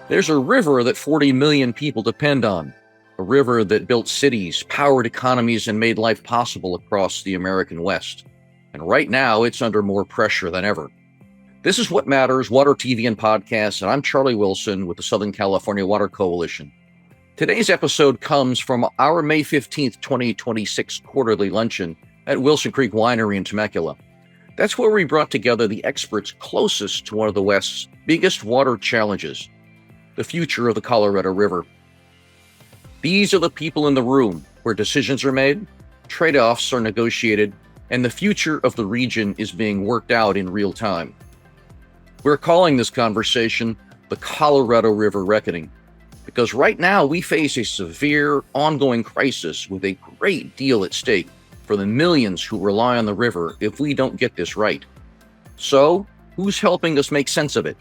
There's a river that 40 million people depend on, a river that built cities, powered economies, and made life possible across the American West. And right now, it's under more pressure than ever. This is What Matters, Water TV and Podcast, and I'm Charlie Wilson with the Southern California Water Coalition. Today's episode comes from our May 15th, 2026 Quarterly Luncheon at Wilson Creek Winery in Temecula. That's where we brought together the experts closest to one of the West's biggest water challenges, the future of the Colorado River. These are the people in the room where decisions are made, trade-offs are negotiated, and the future of the region is being worked out in real time. We're calling this conversation the Colorado River Reckoning, because right now we face a severe, ongoing crisis with a great deal at stake for the millions who rely on the river if we don't get this right. So, who's helping us make sense of it?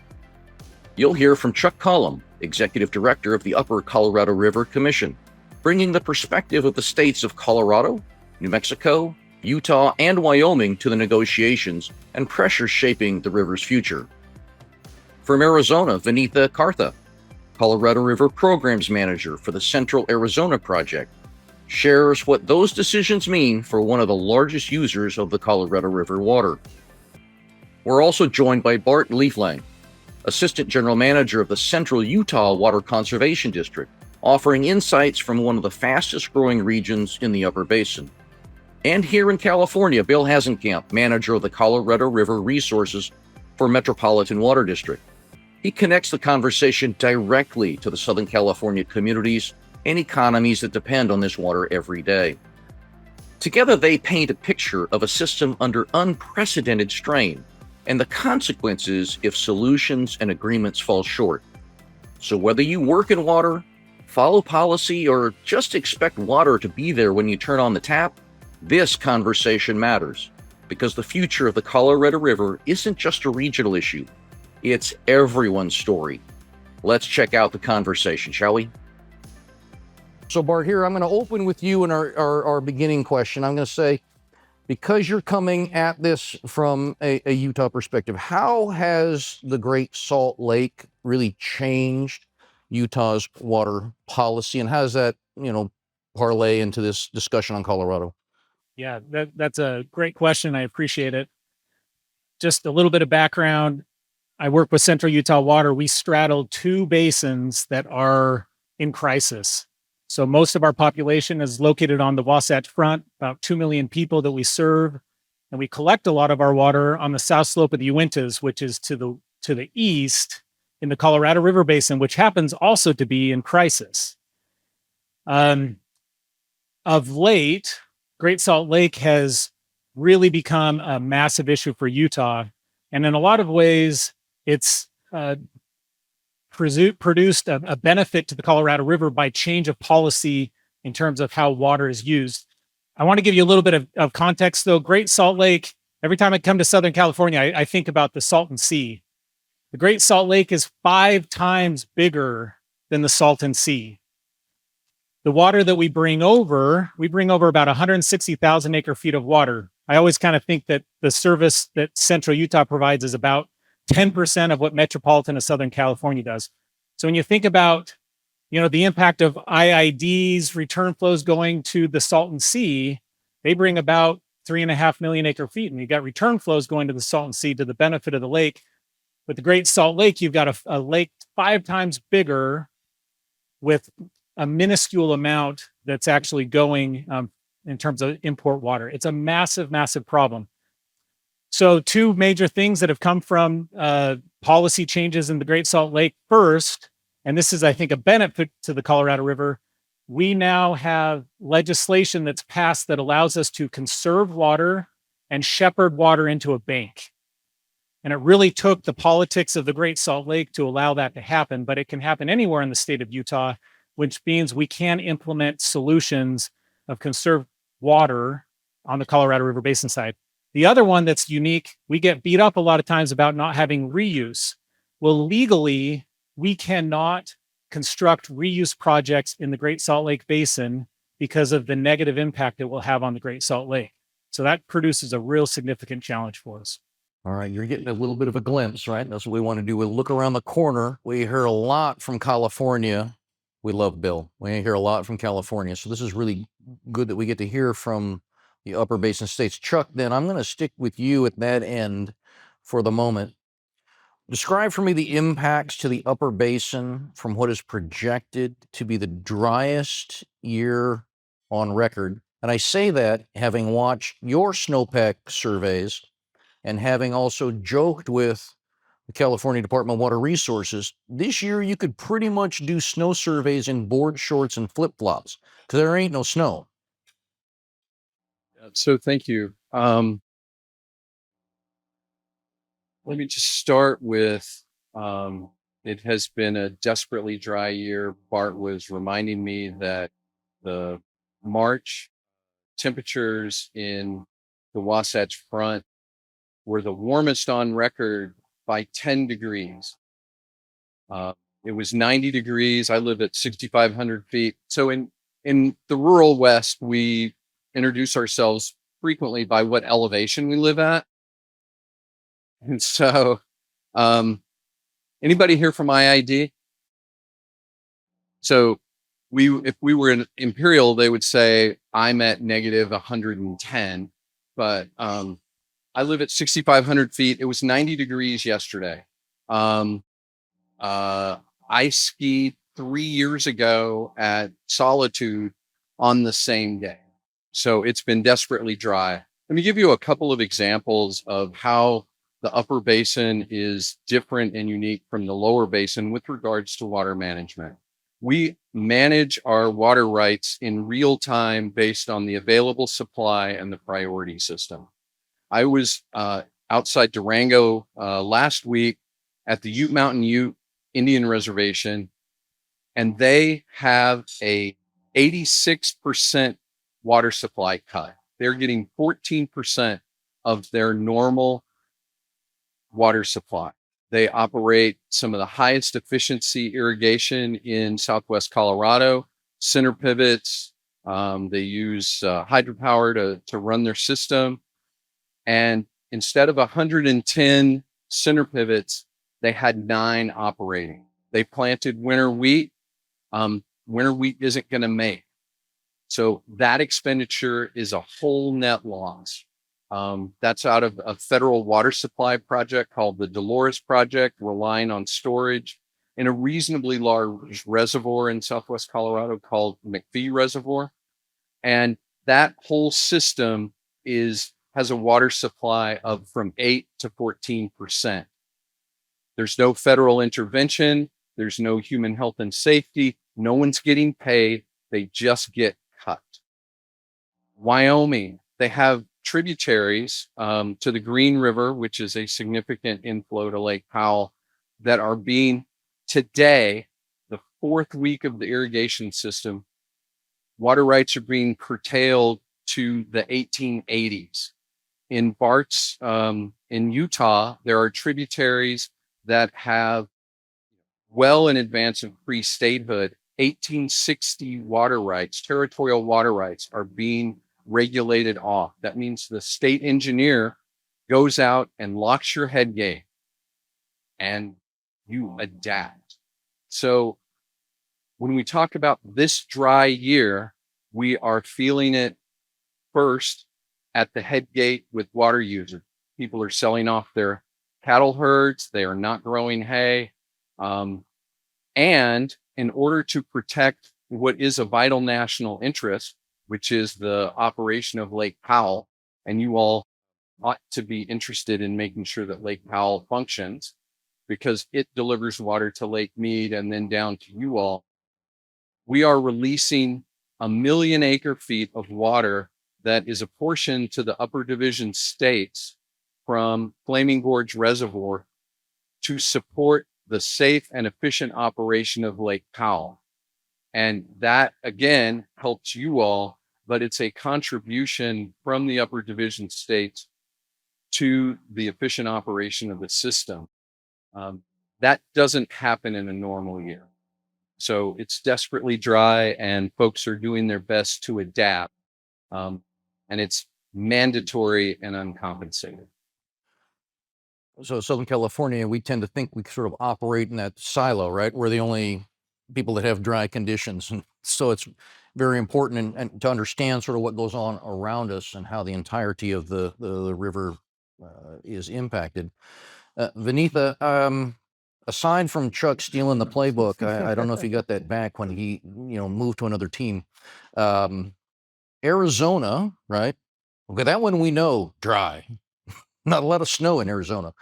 You'll hear from Chuck Cullom, Executive Director of the Upper Colorado River Commission, bringing the perspective of the states of Colorado, New Mexico, Utah, and Wyoming to the negotiations and pressures shaping the river's future. From Arizona, Vineetha Kartha, Colorado River Programs Manager for the Central Arizona Project, shares what those decisions mean for one of the largest users of the Colorado River water. We're also joined by Bart Leeflang, Assistant General Manager of the Central Utah Water Conservation District, offering insights from one of the fastest growing regions in the Upper Basin. And here in California, Bill Hasencamp, Manager of the Colorado River Resources for Metropolitan Water District. He connects the conversation directly to the Southern California communities and economies that depend on this water every day. Together, they paint a picture of a system under unprecedented strain and the consequences if solutions and agreements fall short. So whether you work in water, follow policy, or just expect water to be there when you turn on the tap, this conversation matters, because the future of the Colorado River isn't just a regional issue. It's everyone's story. Let's check out the conversation, shall we? So Bart, here, I'm going to open with you in our beginning question. I'm going to say, because you're coming at this from a Utah perspective, how has the Great Salt Lake really changed Utah's water policy, and how does that, parlay into this discussion on Colorado? Yeah, that's a great question. I appreciate it. Just a little bit of background. I work with Central Utah Water. We straddle two basins that are in crisis. So most of our population is located on the Wasatch Front, about 2 million people that we serve. And we collect a lot of our water on the south slope of the Uintas, which is to the east in the Colorado River Basin, which happens also to be in crisis. Of late, Great Salt Lake has really become a massive issue for Utah. And in a lot of ways, it's produced a benefit to the Colorado River by change of policy in terms of how water is used. I want to give you a little bit of context, though. Great Salt Lake, every time I come to Southern California, I think about the Salton Sea. The Great Salt Lake is 5 times bigger than the Salton Sea. The water that we bring over about 160,000 acre feet of water. I always kind of think that the service that Central Utah provides is about 10% of what Metropolitan of Southern California does. So when you think about, the impact of IIDs, return flows going to the Salton Sea, they bring about 3.5 million acre feet. And you've got return flows going to the Salton Sea to the benefit of the lake. With the Great Salt Lake, you've got a lake 5 times bigger with a minuscule amount that's actually going in terms of import water. It's a massive, massive problem. So 2 major things that have come from policy changes in the Great Salt Lake. First, and this is, I think, a benefit to the Colorado River, we now have legislation that's passed that allows us to conserve water and shepherd water into a bank. And it really took the politics of the Great Salt Lake to allow that to happen, but it can happen anywhere in the state of Utah, which means we can implement solutions of conserved water on the Colorado River Basin side. The other one that's unique, we get beat up a lot of times about not having reuse. Well, legally, we cannot construct reuse projects in the Great Salt Lake Basin because of the negative impact it will have on the Great Salt Lake. So that produces a real significant challenge for us. All right, you're getting a little bit of a glimpse, right? That's what we want to do. We'll look around the corner. We hear a lot from California. We love Bill. We hear a lot from California. So this is really good that we get to hear from the upper basin states. Chuck, then I'm going to stick with you at that end for the moment. Describe for me the impacts to the upper basin from what is projected to be the driest year on record. And I say that having watched your snowpack surveys and having also joked with the California Department of Water Resources. This year, you could pretty much do snow surveys in board shorts and flip-flops because there ain't no snow. So thank you. Let me just start with it has been a desperately dry year. Bart was reminding me that the March temperatures in the Wasatch Front were the warmest on record by 10 degrees. It was 90 degrees. I live at 6,500 feet. So in the rural West, we introduce ourselves frequently by what elevation we live at. And so, anybody here from IID? So if we were in Imperial, they would say I'm at negative 110, but I live at 6,500 feet. It was 90 degrees yesterday. I skied 3 years ago at Solitude on the same day. So it's been desperately dry. Let me give you a couple of examples of how the upper basin is different and unique from the lower basin with regards to water management. We manage our water rights in real time based on the available supply and the priority system. I was outside Durango last week at the Ute Mountain Ute Indian Reservation, and they have a 86% water supply cut. They're getting 14% of their normal water supply. They operate some of the highest efficiency irrigation in Southwest Colorado, center pivots. They use hydropower to run their system. And instead of 110 center pivots, they had 9 operating. They planted winter wheat. Winter wheat isn't going to make. So that expenditure is a whole net loss. That's out of a federal water supply project called the Dolores Project, relying on storage in a reasonably large reservoir in Southwest Colorado called McPhee Reservoir. And that whole system has a water supply of from 8 to 14%. There's no federal intervention. There's no human health and safety. No one's getting paid. They just get cut. Wyoming, they have tributaries to the Green River, which is a significant inflow to Lake Powell, that are being today, the 4th week of the irrigation system, water rights are being curtailed to the 1880s. In Bart's, in Utah, there are tributaries that have well in advance of pre-statehood, 1860 water rights, territorial water rights are being regulated off. That means the state engineer goes out and locks your head gate and you adapt. So when we talk about this dry year, we are feeling it first at the head gate with water users. People are selling off their cattle herds. They are not growing hay. And in order to protect what is a vital national interest, which is the operation of Lake Powell, and you all ought to be interested in making sure that Lake Powell functions because it delivers water to Lake Mead and then down to you all. We are releasing 1 million acre feet of water that is apportioned to the upper division states from Flaming Gorge Reservoir to support the safe and efficient operation of Lake Powell. And that, again, helps you all, but it's a contribution from the upper division states to the efficient operation of the system. That doesn't happen in a normal year. So it's desperately dry and folks are doing their best to adapt. And it's mandatory and uncompensated. So Southern California, we tend to think we sort of operate in that silo, right? We're the only people that have dry conditions. And so it's very important and to understand sort of what goes on around us and how the entirety of the river is impacted. Vineetha, aside from Chuck stealing the playbook, I don't know if you got that back when he, moved to another team. Arizona, right? Okay, that one we know dry. Not a lot of snow in Arizona,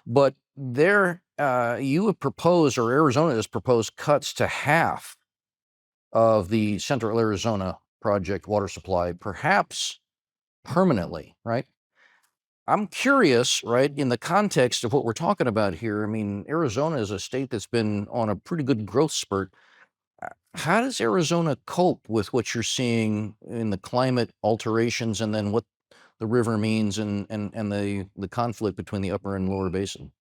but there you have proposed, or Arizona has proposed, cuts to half of the Central Arizona project water supply, perhaps permanently, right? I'm curious, right, in the context of what we're talking about here. I mean, Arizona is a state that's been on a pretty good growth spurt. How does Arizona cope with what you're seeing in the climate alterations and then what the river means and the conflict between the upper and lower basin?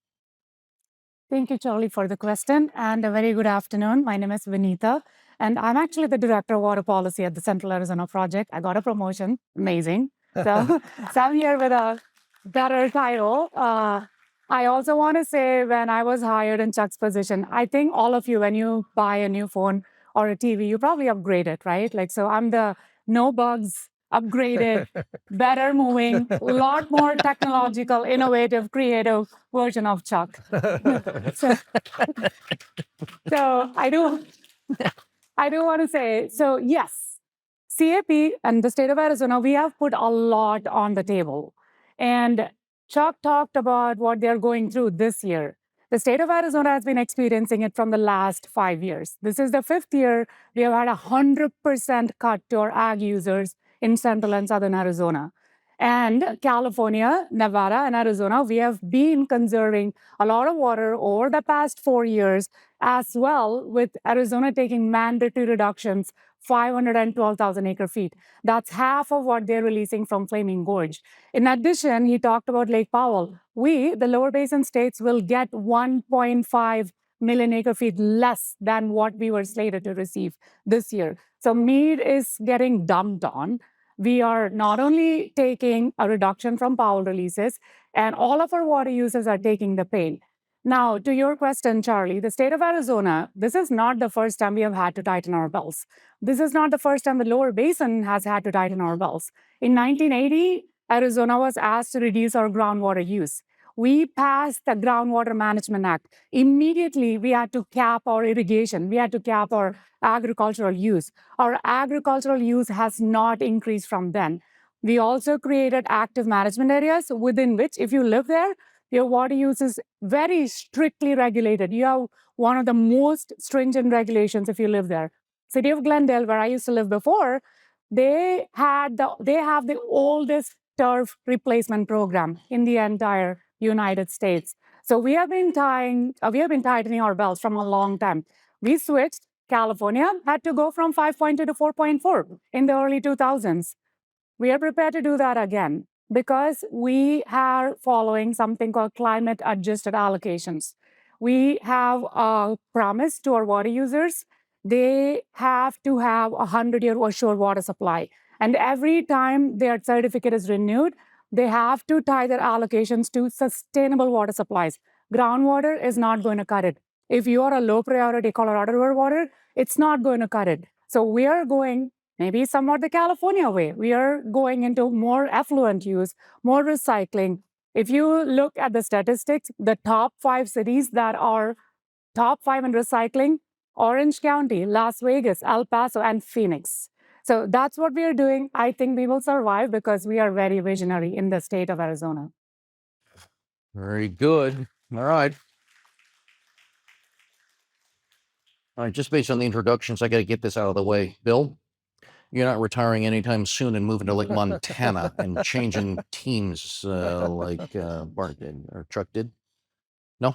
Thank you, Charlie, for the question, and a very good afternoon. My name is Vineetha, and I'm actually the Director of Water Policy at the Central Arizona Project. I got a promotion, amazing. So, so I'm here with a better title. I also want to say when I was hired in Chuck's position, I think all of you, when you buy a new phone or a TV, you probably upgrade it, right? Like, so I'm the no bugs, upgraded, better moving, a lot more technological, innovative, creative version of Chuck. so, so I do want to say, so yes, CAP and the state of Arizona, we have put a lot on the table. And Chuck talked about what they're going through this year. The state of Arizona has been experiencing it from the last 5 years. This is the 5th year we have had 100% cut to our ag users in central and southern Arizona. And California, Nevada, and Arizona, we have been conserving a lot of water over the past 4 years, as well, with Arizona taking mandatory reductions, 512,000 acre feet. That's half of what they're releasing from Flaming Gorge. In addition, he talked about Lake Powell. We, the lower basin states, will get 1.5 million acre feet less than what we were slated to receive this year. So Meade is getting dumped on. We are not only taking a reduction from Powell releases, and all of our water users are taking the pain. Now, to your question, Charlie, the state of Arizona, this is not the first time we have had to tighten our belts. This is not the first time the lower basin has had to tighten our belts. In 1980, Arizona was asked to reduce our groundwater use. We passed the Groundwater Management Act. Immediately, we had to cap our irrigation. We had to cap our agricultural use. Our agricultural use has not increased from then. We also created active management areas within which, if you live there, your water use is very strictly regulated. You have one of the most stringent regulations if you live there. City of Glendale, where I used to live before, they have the oldest turf replacement program in the entire United States. So we have been tightening our belts from a long time. We switched. California had to go from 5.2 to 4.4 in the early 2000s. We are prepared to do that again because we are following something called climate adjusted allocations. We have a promise to our water users. They have to have a 100-year assured water supply. And every time their certificate is renewed, they have to tie their allocations to sustainable water supplies. Groundwater is not going to cut it. If you are a low priority Colorado River water, it's not going to cut it. So we are going maybe somewhat the California way. We are going into more effluent use, more recycling. If you look at the statistics, the top 5 cities that are top 5 in recycling, Orange County, Las Vegas, El Paso, and Phoenix. So that's what we are doing. I think we will survive because we are very visionary in the state of Arizona. Very good. All right. All right, just based on the introductions, I got to get this out of the way. Bill, you're not retiring anytime soon and moving to like Montana and changing teams like Bart did or Chuck did. No?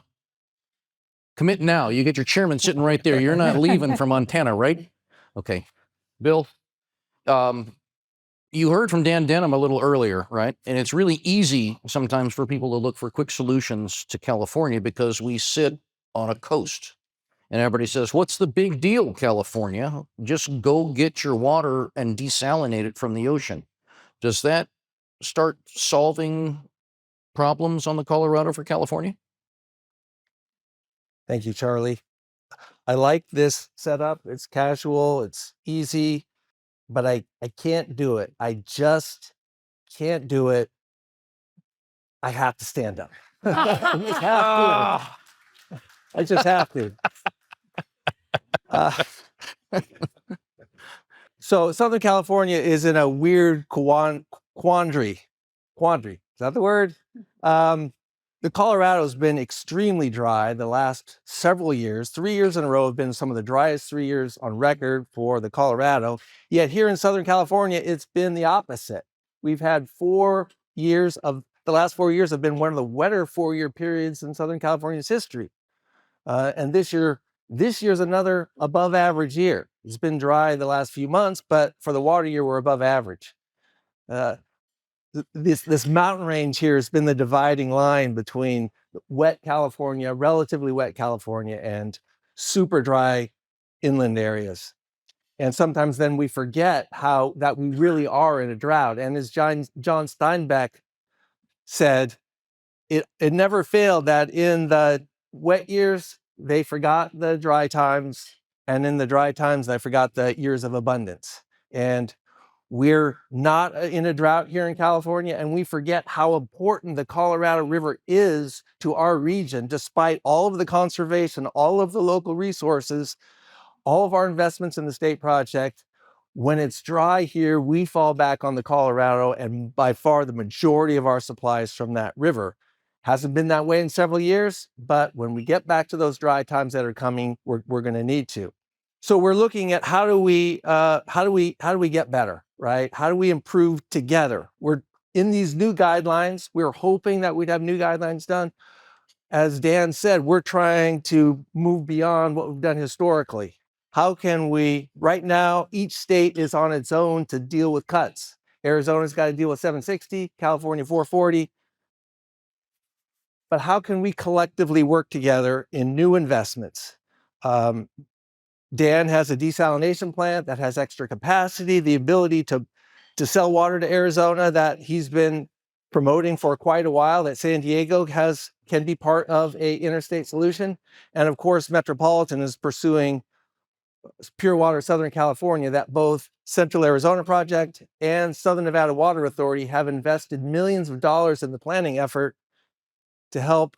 Commit now. You get your chairman sitting right there. You're not leaving for Montana, right? Okay. Bill, you heard from Dan Denham a little earlier, right? And it's really easy sometimes for people to look for quick solutions to California because we sit on a coast. And everybody says, what's the big deal, California? Just go get your water and desalinate it from the ocean. Does that start solving problems on the Colorado for California? Thank you, Charlie. I like this setup. It's casual, it's easy, but I can't do it. I just can't do it. I have to stand up. I just have to. So Southern California is in a weird quandary. Is that the word? The Colorado's been extremely dry the last several years. 3 years in a row have been some of the driest 3 years on record for the Colorado. Yet here in Southern California, it's been the opposite. We've had the last 4 years have been one of the wetter 4-year periods in Southern California's history. And this year's another above average year. It's been dry the last few months, but for the water year, we're above average. This mountain range here has been the dividing line between wet California, relatively wet California, and super dry inland areas. And sometimes then we forget that we really are in a drought. And as John Steinbeck said, it never failed that in the wet years, they forgot the dry times, and in the dry times, they forgot the years of abundance. And we're not in a drought here in California, and we forget how important the Colorado River is to our region, despite all of the conservation, all of the local resources, all of our investments in the state project. When it's dry here, we fall back on the Colorado, and by far the majority of our supplies from that river. Hasn't been that way in several years, but when we get back to those dry times that are coming, we're going to need to. So we're looking at how do we get better, right? How do we improve together? We're in these new guidelines. We're hoping that we'd have new guidelines done. As Dan said, we're trying to move beyond what we've done historically. How can we, right now, each state is on its own to deal with cuts. Arizona's got to deal with 760, California 440. But how can we collectively work together in new investments? Dan has a desalination plant that has extra capacity, the ability to sell water to Arizona that he's been promoting for quite a while, that San Diego can be part of a interstate solution. And of course, Metropolitan is pursuing Pure Water Southern California, that both Central Arizona Project and Southern Nevada Water Authority have invested millions of dollars in the planning effort to help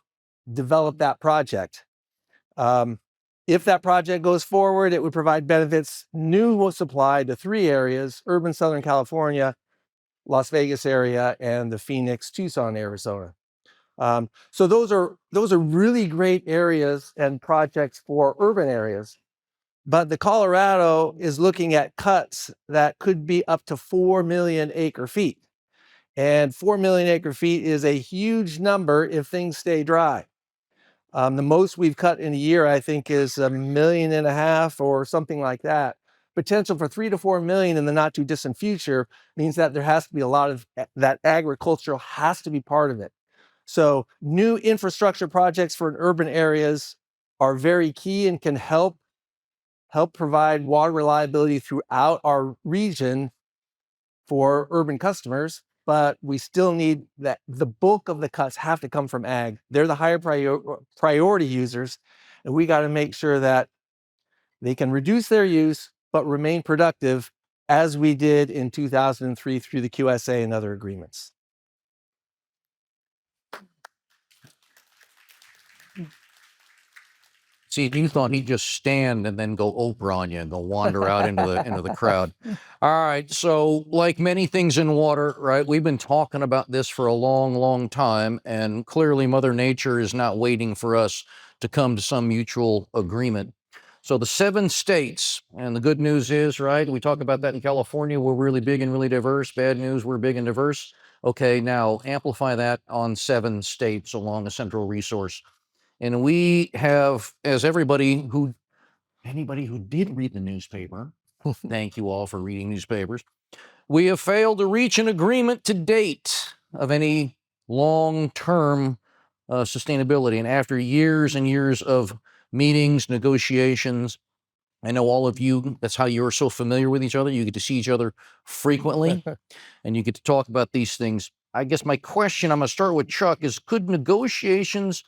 develop that project. If that project goes forward, it would provide benefits, new supply to 3 areas: urban Southern California, Las Vegas area, and the Phoenix, Tucson, Arizona. So those are really great areas and projects for urban areas. But the Colorado is looking at cuts that could be up to 4 million acre feet. And 4 million acre feet is a huge number if things stay dry. The most we've cut in a year, I think, is 1.5 million or something like that. Potential for 3 to 4 million in the not too distant future means that there has to be a lot of that agricultural has to be part of it. So new infrastructure projects for urban areas are very key and can help provide water reliability throughout our region for urban customers. But we still need that. The bulk of the cuts have to come from ag. They're the higher priority users, and we got to make sure that they can reduce their use but remain productive, as we did in 2003 through the QSA and other agreements. See, you thought he'd just stand and then go Oprah on you and go wander out into the crowd. All right. So, like many things in water, right? We've been talking about this for a long, long time, and clearly Mother Nature is not waiting for us to come to some mutual agreement. So the 7 states, and the good news is, right? We talk about that in California. We're really big and really diverse. Bad news, we're big and diverse. Okay, now amplify that on 7 states along a central resource. And we have, as anybody who did read the newspaper, thank you all for reading newspapers, we have failed to reach an agreement to date of any long-term sustainability. And after years and years of meetings, negotiations, I know all of you, that's how you're so familiar with each other. You get to see each other frequently, and you get to talk about these things. I guess my question, I'm going to start with Chuck, is could negotiations,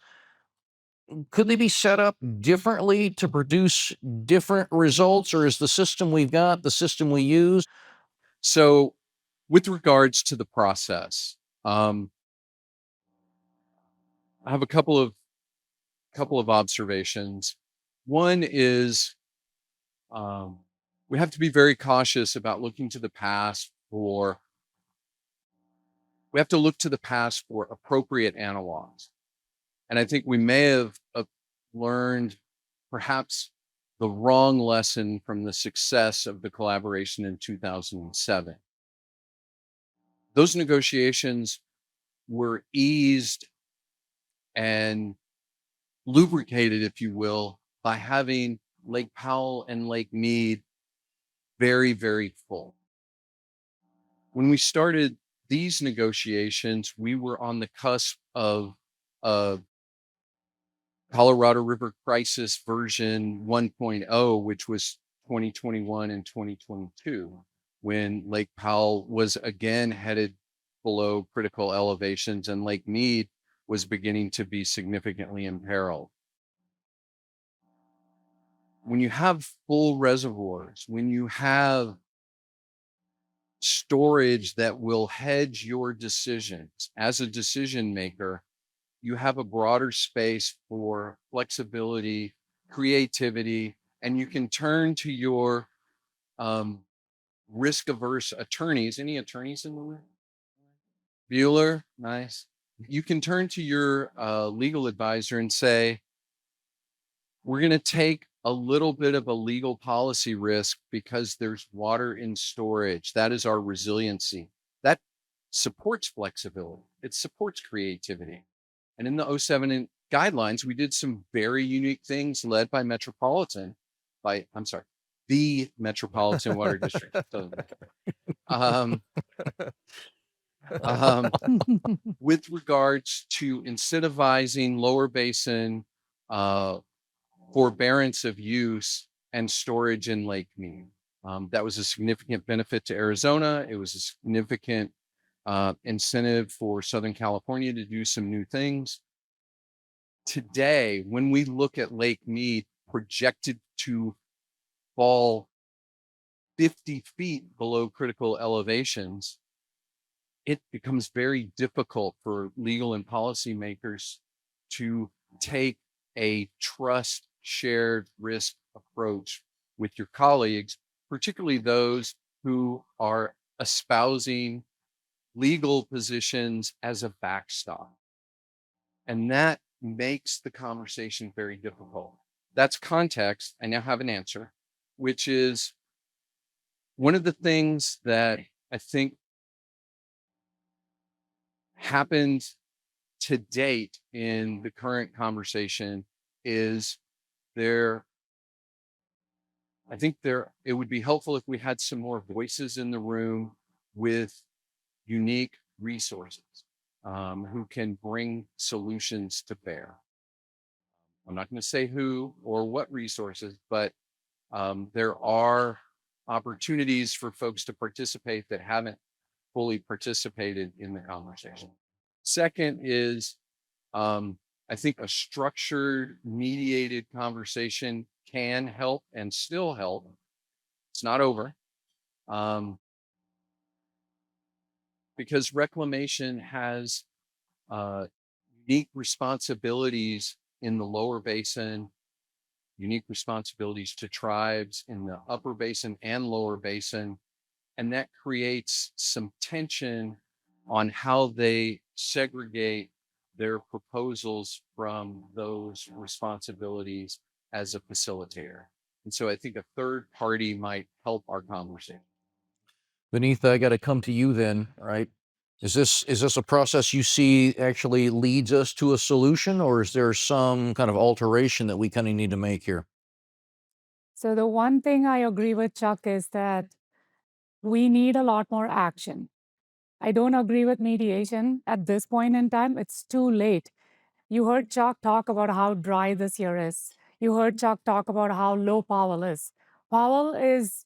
could they be set up differently to produce different results, or is the system we've got the system we use? So, with regards to the process, I have a couple of observations. One is we have to be very cautious about looking to the past for. We have to look to the past for appropriate analogs, and I think we may have learned perhaps the wrong lesson from the success of the collaboration in 2007. Those negotiations were eased and lubricated, if you will, by having Lake Powell and Lake Mead very, very full. When we started these negotiations, we were on the cusp of a Colorado River Crisis version 1.0, which was 2021 and 2022, when Lake Powell was again headed below critical elevations and Lake Mead was beginning to be significantly imperiled. When you have full reservoirs, when you have storage that will hedge your decisions as a decision maker, you have a broader space for flexibility, creativity, and you can turn to your risk averse attorneys. Any attorneys in the room? Bueller, nice. You can turn to your legal advisor and say, we're going to take a little bit of a legal policy risk because there's water in storage. That is our resiliency. That supports flexibility. It supports creativity. And in the 07 guidelines, we did some very unique things led by Metropolitan, the Metropolitan Water District. With regards to incentivizing lower basin forbearance of use and storage in Lake Mead. That was a significant benefit to Arizona. It was a significant incentive for Southern California to do some new things. Today, when we look at Lake Mead projected to fall 50 feet below critical elevations, it becomes very difficult for legal and policymakers to take a trust shared risk approach with your colleagues, particularly those who are espousing legal positions as a backstop. And that makes the conversation very difficult. That's context. I now have an answer, which is one of the things that I think happened to date in the current conversation is it would be helpful if we had some more voices in the room with unique resources who can bring solutions to bear. I'm not going to say who or what resources, but there are opportunities for folks to participate that haven't fully participated in the conversation. Second is, I think a structured, mediated conversation can help and still help. It's not over. Because reclamation has unique responsibilities in the lower basin, unique responsibilities to tribes in the upper basin and lower basin. And that creates some tension on how they segregate their proposals from those responsibilities as a facilitator. And so I think a third party might help our conversation. Vineetha, I got to come to you then, right? Is this a process you see actually leads us to a solution, or is there some kind of alteration that we kind of need to make here? So the one thing I agree with Chuck is that we need a lot more action. I don't agree with mediation at this point in time. It's too late. You heard Chuck talk about how dry this year is. You heard Chuck talk about how low Powell is. Powell is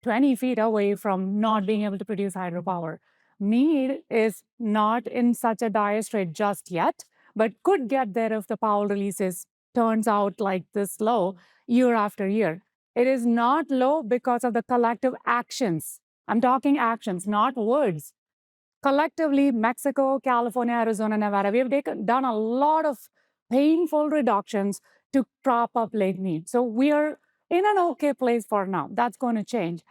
20 feet away from not being able to produce hydropower. Mead is not in such a dire strait just yet, but could get there if the Powell releases turns out like this low year after year. It is not low because of the collective actions. I'm talking actions, not words. Collectively, Mexico, California, Arizona, Nevada, we have done a lot of painful reductions to prop up Lake Mead. So we are in an okay place for now. That's going to change.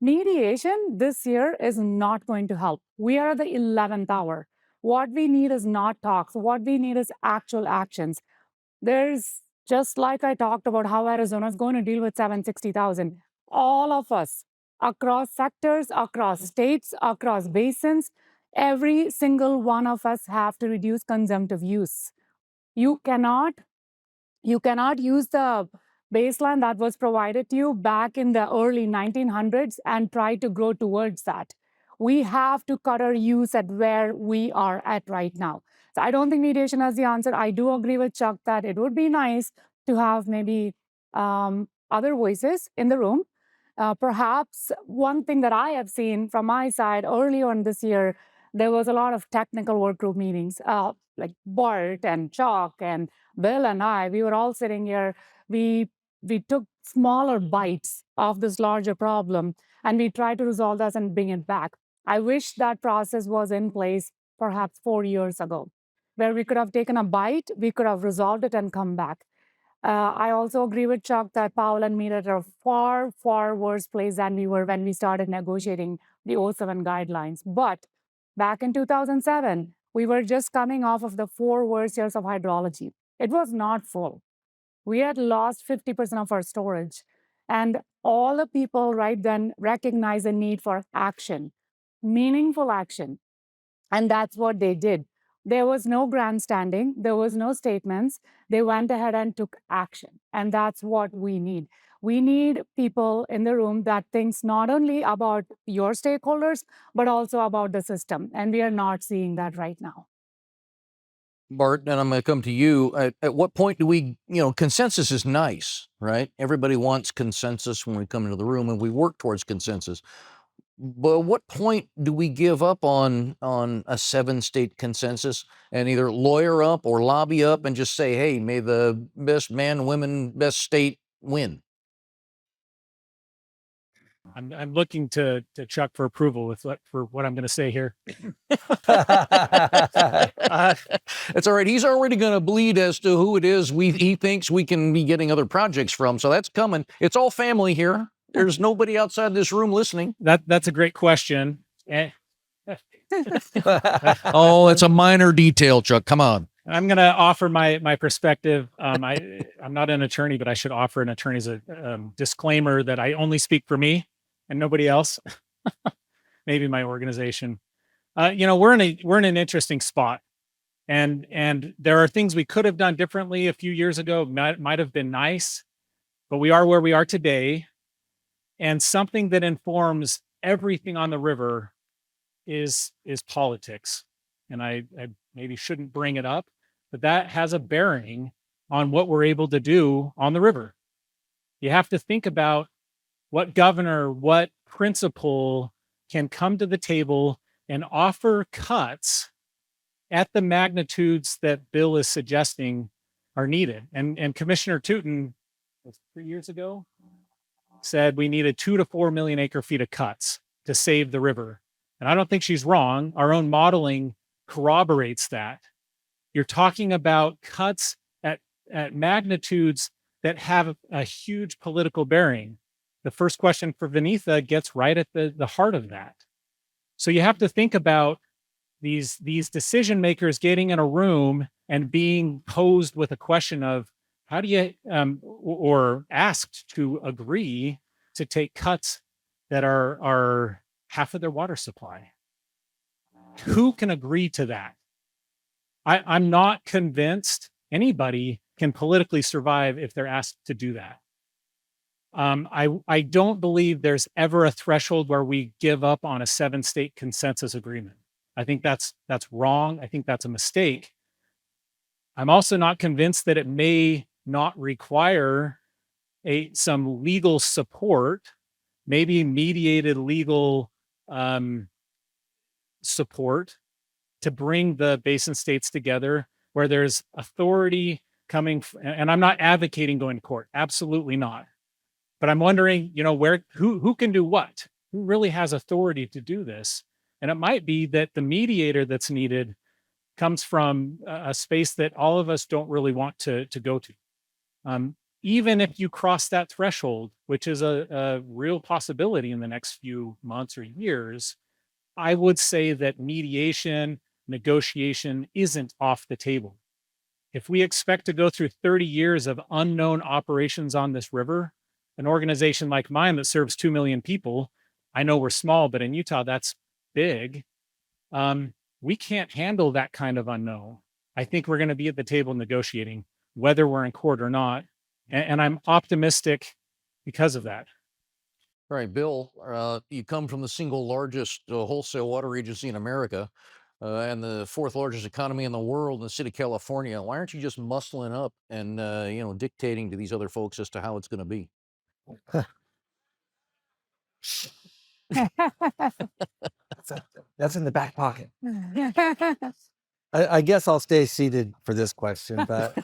Mediation this year is not going to help. We are at the 11th hour. What we need is not talks. What we need is actual actions. There's just like I talked about how Arizona is going to deal with 760,000. All of us across sectors, across states, across basins, every single one of us have to reduce consumptive use. You cannot use the baseline that was provided to you back in the early 1900s and try to grow towards that. We have to cut our use at where we are at right now. So I don't think mediation has the answer. I do agree with Chuck that it would be nice to have maybe other voices in the room. Perhaps one thing that I have seen from my side early on this year, there was a lot of technical work group meetings, like Bart and Chuck and Bill and I, we were all sitting here. We took smaller bites of this larger problem and we tried to resolve this and bring it back. I wish that process was in place perhaps 4 years ago, where we could have taken a bite, we could have resolved it and come back. I also agree with Chuck that Powell and Mead are a far, far worse place than we were when we started negotiating the '07 guidelines. But back in 2007, we were just coming off of the 4 worst years of hydrology. It was not full. We had lost 50% of our storage. And all the people right then recognized the need for action, meaningful action. And that's what they did. There was no grandstanding. There was no statements. They went ahead and took action. And that's what we need. We need people in the room that thinks not only about your stakeholders, but also about the system. And we are not seeing that right now. Bart, and I'm going to come to you. At what point do we, consensus is nice, right? Everybody wants consensus when we come into the room, and we work towards consensus. But at what point do we give up on a 7-state consensus and either lawyer up or lobby up and just say, hey, may the best man, women, best state win? I'm looking to Chuck for approval for what I'm going to say here. It's all right. He's already going to bleed as to who it is he thinks we can be getting other projects from. So that's coming. It's all family here. There's nobody outside this room listening. That's a great question. Oh, it's a minor detail, Chuck. Come on. I'm going to offer my perspective. I'm not an attorney, but I should offer an attorney's disclaimer that I only speak for me and nobody else. Maybe my organization. We're in an interesting spot, and there are things we could have done differently a few years ago. Might have been nice, but we are where we are today. And something that informs everything on the river is politics. And I maybe shouldn't bring it up, but that has a bearing on what we're able to do on the river. You have to think about what governor, what principal can come to the table and offer cuts at the magnitudes that Bill is suggesting are needed. And Commissioner Tootin, 3 years ago, said we needed 2 to 4 million acre feet of cuts to save the river. And I don't think she's wrong. Our own modeling corroborates that. You're talking about cuts at magnitudes that have a huge political bearing. The first question for Vineetha gets right at the heart of that. So you have to think about these decision makers getting in a room and being posed with a question of how do you, or asked to agree to take cuts that are half of their water supply. Who can agree to that? I'm not convinced anybody can politically survive if they're asked to do that. I don't believe there's ever a threshold where we give up on a 7-state consensus agreement. I think that's wrong. I think that's a mistake. I'm also not convinced that it may not require some legal support, maybe mediated legal support to bring the basin states together where there's authority coming, and I'm not advocating going to court, absolutely not. But I'm wondering, who can do what? Who really has authority to do this? And it might be that the mediator that's needed comes from a space that all of us don't really want to go to. Even if you cross that threshold, which is a real possibility in the next few months or years, I would say that mediation, negotiation isn't off the table. If we expect to go through 30 years of unknown operations on this river, an organization like mine that serves 2 million people, I know we're small, but in Utah, that's big. We can't handle that kind of unknown. I think we're going to be at the table negotiating, whether we're in court or not. And I'm optimistic because of that. All right, Bill, you come from the single largest wholesale water agency in America and the fourth largest economy in the world in the state of California. Why aren't you just muscling up and, dictating to these other folks as to how it's going to be? That's in the back pocket. I guess I'll stay seated for this question, but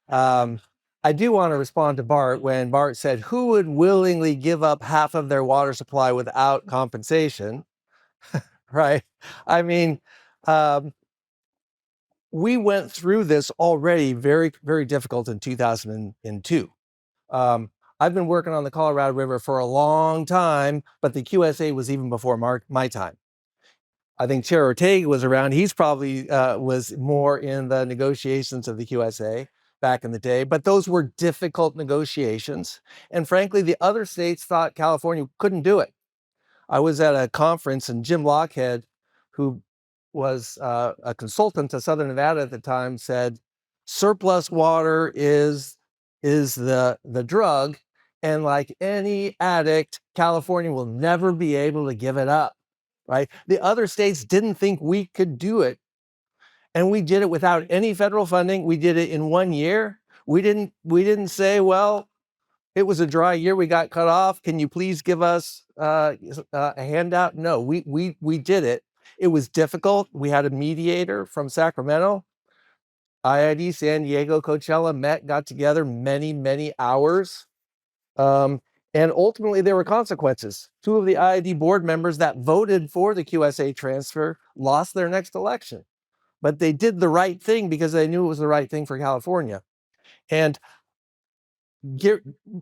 I do want to respond to Bart when Bart said, who would willingly give up half of their water supply without compensation? Right? I mean, we went through this already very, very difficult in 2002. I've been working on the Colorado River for a long time, but the QSA was even before my time. I think Chair Ortega was around. He's probably was more in the negotiations of the QSA back in the day, but those were difficult negotiations. And frankly, the other states thought California couldn't do it. I was at a conference and Jim Lockhead, who was a consultant to Southern Nevada at the time, said, surplus water is the drug. And like any addict, California will never be able to give it up, right? The other states didn't think we could do it. And we did it without any federal funding. We did it in 1 year. We didn't say, well, it was a dry year, we got cut off. Can you please give us a handout? No, we did it. It was difficult. We had a mediator from Sacramento. IID, San Diego, Coachella got together many, many hours. And ultimately there were consequences. 2 of the IID board members that voted for the QSA transfer lost their next election. But they did the right thing because they knew it was the right thing for California. And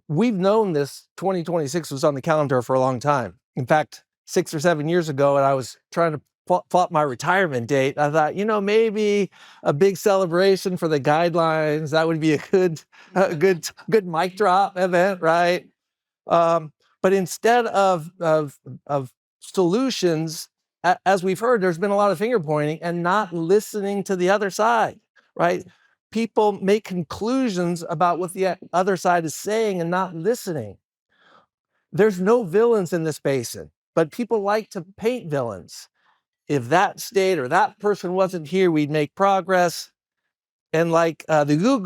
we've known this 2026 was on the calendar for a long time. In fact, 6 or 7 years ago, and I was trying to plot my retirement date, I thought, maybe a big celebration for the guidelines, that would be a good mic drop event, right? But instead of solutions, as we've heard, there's been a lot of finger pointing and not listening to the other side, right? People make conclusions about what the other side is saying and not listening. There's no villains in this basin, but people like to paint villains. If that state or that person wasn't here, we'd make progress. And like the Goo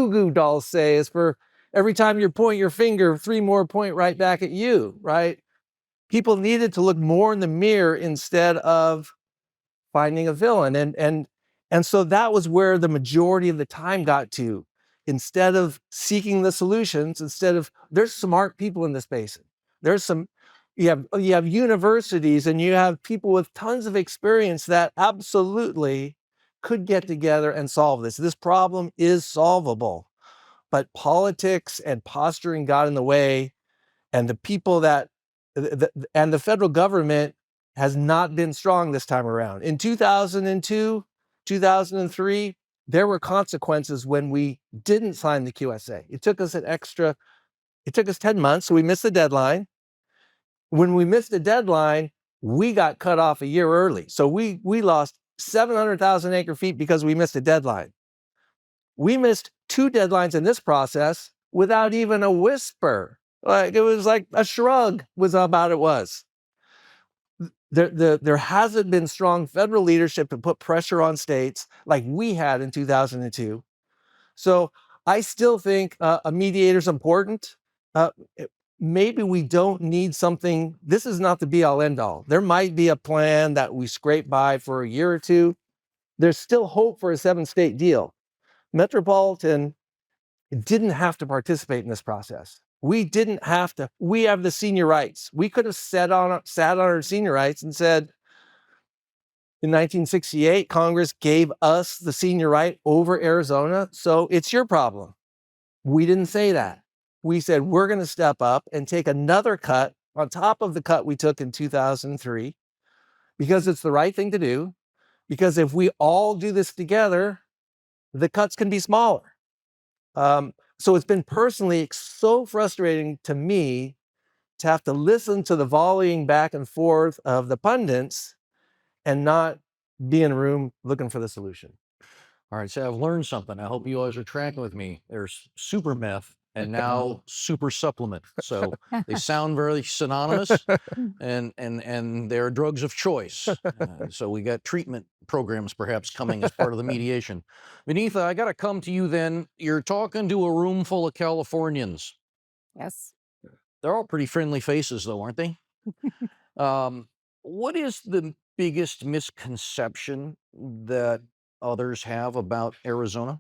Goo dolls say, is for every time you point your finger, 3 more point right back at you, right? People needed to look more in the mirror instead of finding a villain. And so that was where the majority of the time got to. Instead of seeking the solutions, there's smart people in this basin. You have universities and you have people with tons of experience that absolutely could get together and solve this. This problem is solvable, but politics and posturing got in the way, and the people and the federal government has not been strong this time around. In 2002, 2003, there were consequences when we didn't sign the QSA. It took us 10 months, so we missed the deadline. When we missed the deadline, we got cut off a year early. So we lost 700,000 acre feet because we missed a deadline. We missed 2 deadlines in this process without even a whisper. It was like a shrug was about it was. There hasn't been strong federal leadership to put pressure on states like we had in 2002. So I still think a mediator is important. maybe we don't need something. This is not the be all end all. There might be a plan that we scrape by for a year or two. There's still hope for a 7-state deal. Metropolitan didn't have to participate in this process. We didn't have to. We have the senior rights. We could have sat on our senior rights and said, in 1968, Congress gave us the senior right over Arizona, so it's your problem. We didn't say that. We said, we're going to step up and take another cut on top of the cut we took in 2003 because it's the right thing to do. Because if we all do this together, the cuts can be smaller. So it's been personally so frustrating to me to have to listen to the volleying back and forth of the pundits and not be in a room looking for the solution. All right, so I've learned something. I hope you guys are tracking with me. There's super meth and now super supplement. So they sound very synonymous, and they're drugs of choice. So we got treatment programs perhaps coming as part of the mediation. Vineetha, I got to come to you then. You're talking to a room full of Californians. Yes. They're all pretty friendly faces, though, aren't they? What is the biggest misconception that others have about Arizona?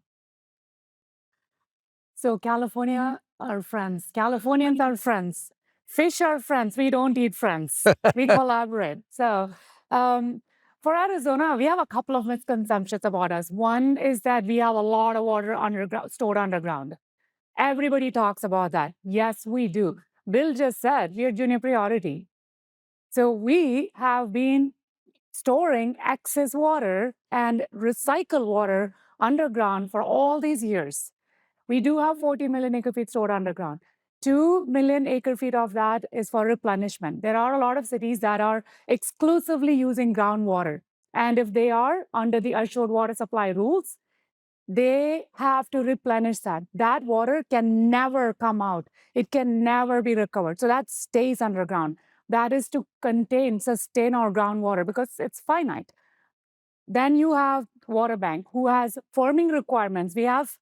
So California are friends. Californians are friends. Fish are friends. We don't eat friends. We collaborate. So for Arizona, we have a couple of misconceptions about us. One is that we have a lot of water stored underground. Everybody talks about that. Yes, we do. Bill just said we are junior priority. So we have been storing excess water and recycled water underground for all these years. We do have 40 million acre feet stored underground. 2 million acre feet of that is for replenishment. There are a lot of cities that are exclusively using groundwater. And if they are under the assured water supply rules, they have to replenish that. That water can never come out. It can never be recovered. So that stays underground. That is to sustain our groundwater because it's finite. Then you have Water Bank, who has forming requirements. We have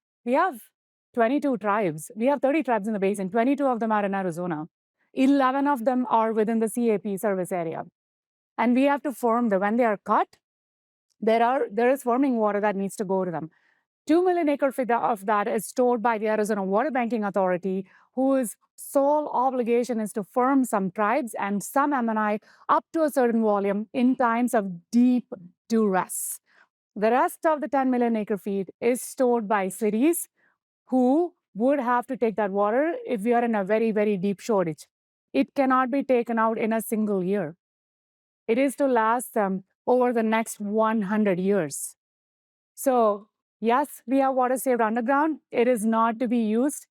22 tribes. We have 30 tribes in the basin. 22 of them are in Arizona. 11 of them are within the CAP service area. And we have to form them. When they are cut, there is forming water that needs to go to them. 2 million acre feet of that is stored by the Arizona Water Banking Authority, whose sole obligation is to firm some tribes and some MNI up to a certain volume in times of deep duress. The rest of the 10 million acre feet is stored by cities who would have to take that water if we are in a very, very deep shortage. It cannot be taken out in a single year. It is to last them over the next 100 years. So yes, we have water saved underground. It is not to be used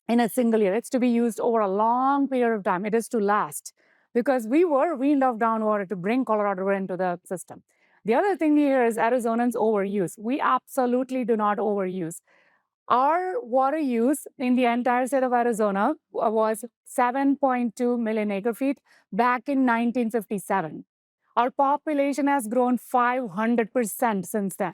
in a single year. It's to be used over a long period of time. It is to last because we were weaned off groundwater to bring Colorado River into the system. The other thing we hear is Arizonans overuse. We absolutely do not overuse. Our water use in the entire state of Arizona was 7.2 million acre feet back in 1957. Our population has grown 500% since then.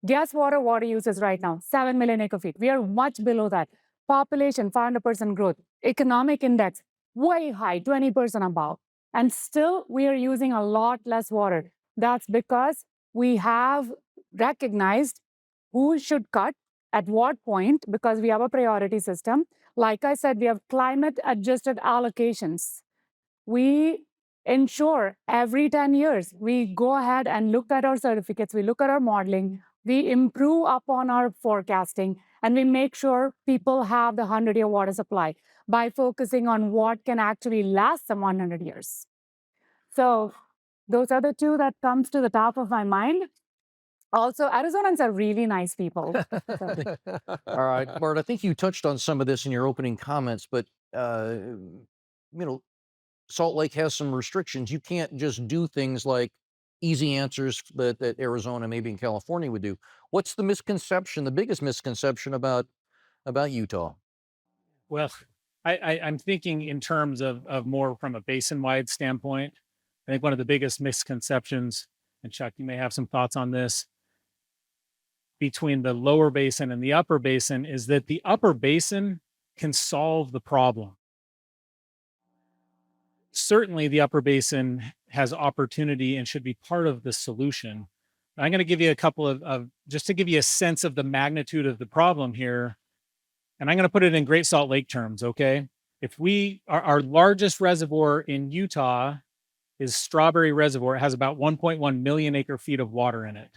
Guess what our water use is right now? 7 million acre feet. We are much below that. Population, 500% growth. Economic index, way high, 20% above. And still, we are using a lot less water. That's because we have recognized who should cut at what point, because we have a priority system. Like I said, we have climate-adjusted allocations. We ensure every 10 years, we go ahead and look at our certificates, we look at our modeling, we improve upon our forecasting, and we make sure people have the 100-year water supply by focusing on what can actually last them 100 years. So those are the two that comes to the top of my mind. Also, Arizonans are really nice people. So. All right, Bart, I think you touched on some of this in your opening comments, but Salt Lake has some restrictions. You can't just do things like easy answers that Arizona, maybe in California would do. What's the misconception, the biggest misconception about Utah? Well, I'm thinking in terms of more from a basin-wide standpoint. I think one of the biggest misconceptions, and Chuck, you may have some thoughts on this, between the lower basin and the upper basin is that the upper basin can solve the problem. certainly the upper basin has opportunity and should be part of the solution. I'm going to give you a couple of just to give you a sense of the magnitude of the problem here. And I'm going to put it in Great Salt Lake terms. Okay. If our largest reservoir in Utah is Strawberry Reservoir, it has about 1.1 million acre feet of water in it.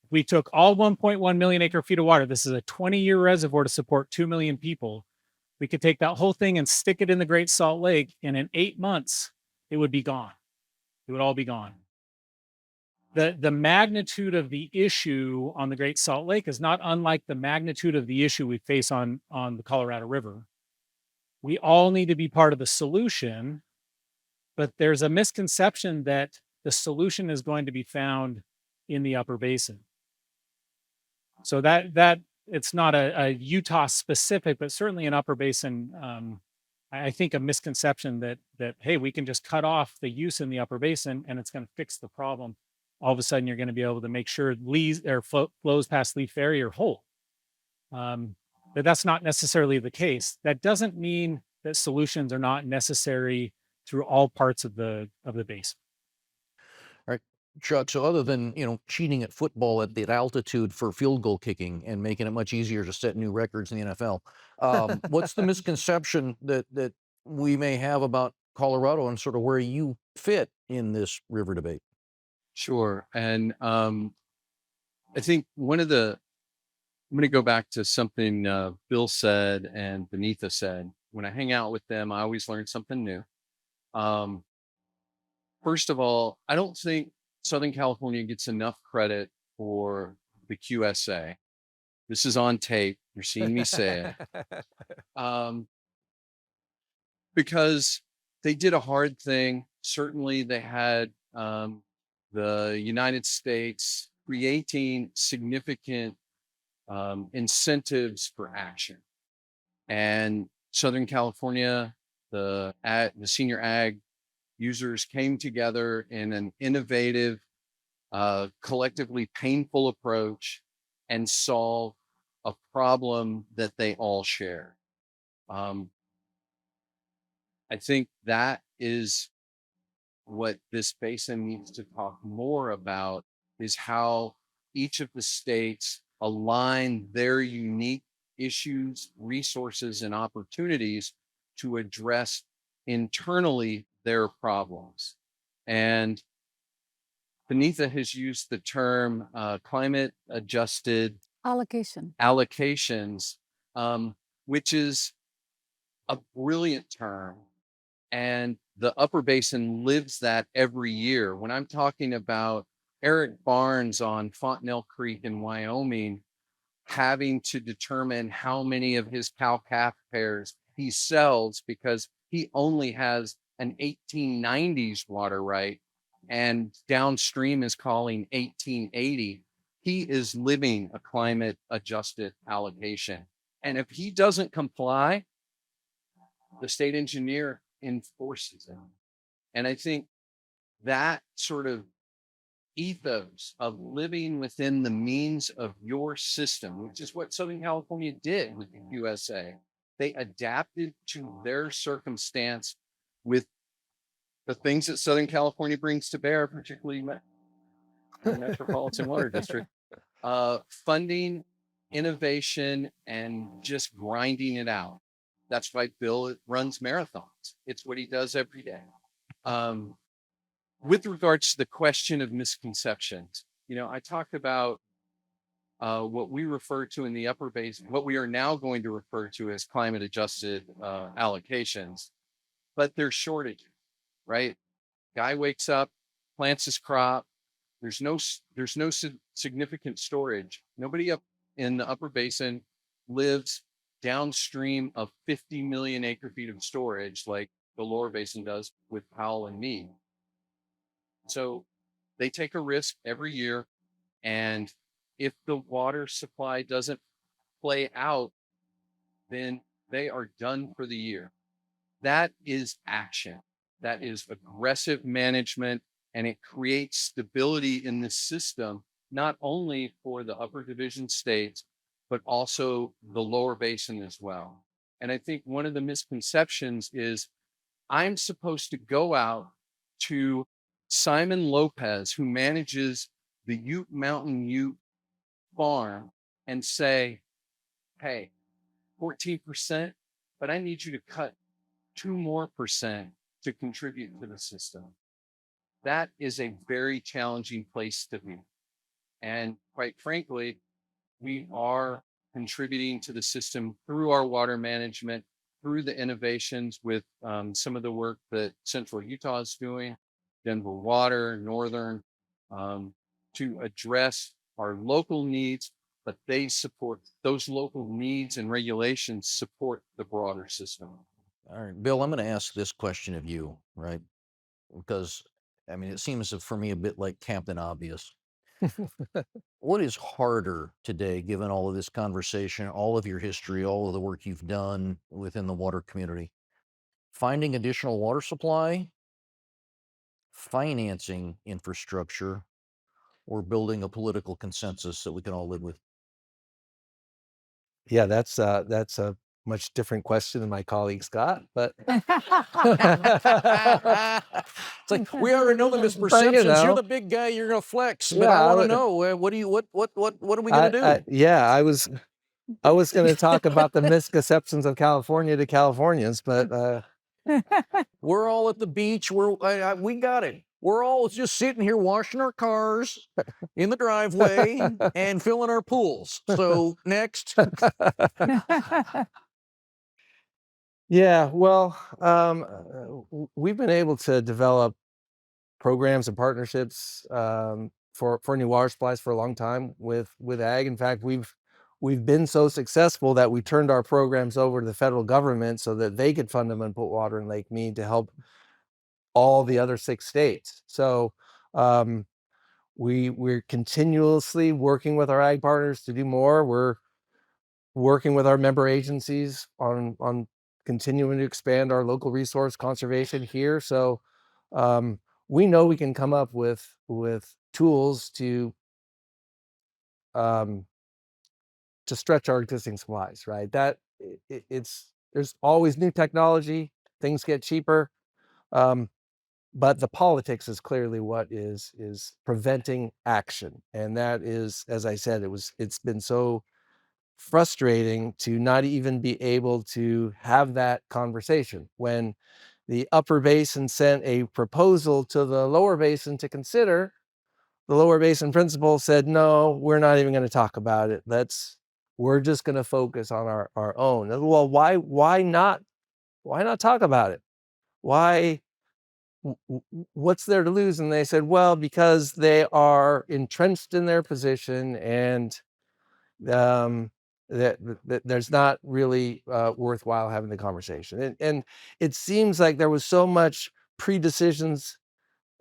If we took all 1.1 million acre feet of water, this is a 20-year reservoir to support 2 million people. We could take that whole thing and stick it in the Great Salt Lake, and in 8 months, it would be gone. It would all be gone. The magnitude of the issue on the Great Salt Lake is not unlike the magnitude of the issue we face on the Colorado River. We all need to be part of the solution, but there's a misconception that the solution is going to be found in the upper basin. So that it's not a Utah specific, but certainly an upper basin. I think a misconception that hey, we can just cut off the use in the upper basin and it's going to fix the problem. All of a sudden, you're going to be able to make sure flows past Leaf Ferry are whole. But that's not necessarily the case. That doesn't mean that solutions are not necessary through all parts of the basin. All right, Chuck. So other than cheating at football at that altitude for field goal kicking and making it much easier to set new records in the NFL, what's the misconception that we may have about Colorado and sort of where you fit in this river debate? Sure. And I think I'm going to go back to something Bill said and Vineetha said. When I hang out with them, I always learn something new. First of all, I don't think Southern California gets enough credit for the QSA. This is on tape. You're seeing me say it. Because they did a hard thing. Certainly they had the United States creating significant incentives for action. And Southern California, the senior ag users came together in an innovative, collectively painful approach and solved a problem that they all share. I think that is what this basin needs to talk more about, is how each of the states align their unique issues, resources, and opportunities to address internally their problems. And Vineetha has used the term climate adjusted allocations, which is a brilliant term. And the upper basin lives that every year. When I'm talking about Eric Barnes on Fontenelle Creek in Wyoming having to determine how many of his cow-calf pairs he sells because he only has an 1890s water right and downstream is calling 1880, he is living a climate adjusted allocation. And if he doesn't comply, the state engineer enforces it. And I think that sort of ethos of living within the means of your system, which is what Southern California did with the USA. They adapted to their circumstance with the things that Southern California brings to bear, particularly the Metropolitan Water District, funding, innovation, and just grinding it out. That's why Bill runs marathons. It's what he does every day. With regards to the question of misconceptions, I talked about what we refer to in the upper basin, what we are now going to refer to as climate adjusted allocations, but there's shortages, right? Guy wakes up, plants his crop. There's no significant storage. Nobody up in the upper basin lives downstream of 50 million acre feet of storage like the lower basin does with Powell and Meade. So they take a risk every year. And if the water supply doesn't play out, then they are done for the year. That is action. That is aggressive management. And it creates stability in the system, not only for the upper division states, but also the lower basin as well. And I think one of the misconceptions is I'm supposed to go out to Simon Lopez, who manages the Ute Mountain Ute farm, and say, hey, 14%, but I need you to cut 2% more to contribute to the system. That is a very challenging place to be. And quite frankly, we are contributing to the system through our water management, through the innovations with some of the work that Central Utah is doing, Denver Water, Northern, to address our local needs, but they support those local needs and regulations support the broader system. All right, Bill, I'm going to ask this question of you, right? Because, I mean, it seems for me a bit like Captain Obvious. What is harder today, given all of this conversation, all of your history, all of the work you've done within the water community? Finding additional water supply, financing infrastructure, or building a political consensus that we can all live with? Yeah, that's a much different question than my colleague Scott, but It's like, we already know the misperceptions. You're the big guy. You're gonna flex, but I want to know what are we gonna do? Yeah, I was going to talk about the misconceptions of California to Californians, but We're all at the beach. We got it. We're all just sitting here washing our cars in the driveway and filling our pools. So next. Yeah, well, we've been able to develop programs and partnerships for new water supplies for a long time with ag. In fact, we've been so successful that we turned our programs over to the federal government so that they could fund them and put water in Lake Mead to help all the other 6 states. So we're continuously working with our ag partners to do more. We're working with our member agencies on continuing to expand our local resource conservation here. So we know we can come up with tools to stretch our existing supplies, right? That there's always new technology, things get cheaper, but the politics is clearly what is preventing action, and that is, as I said, it's been so frustrating to not even be able to have that conversation when the upper basin sent a proposal to the lower basin to consider. The lower basin principal said, no, we're not even going to talk about it. We're just going to focus on our own. Well, why not talk about it? What's there to lose? And they said, well, because they are entrenched in their position and that there's not really worthwhile having the conversation. And it seems like there was so much pre-decisions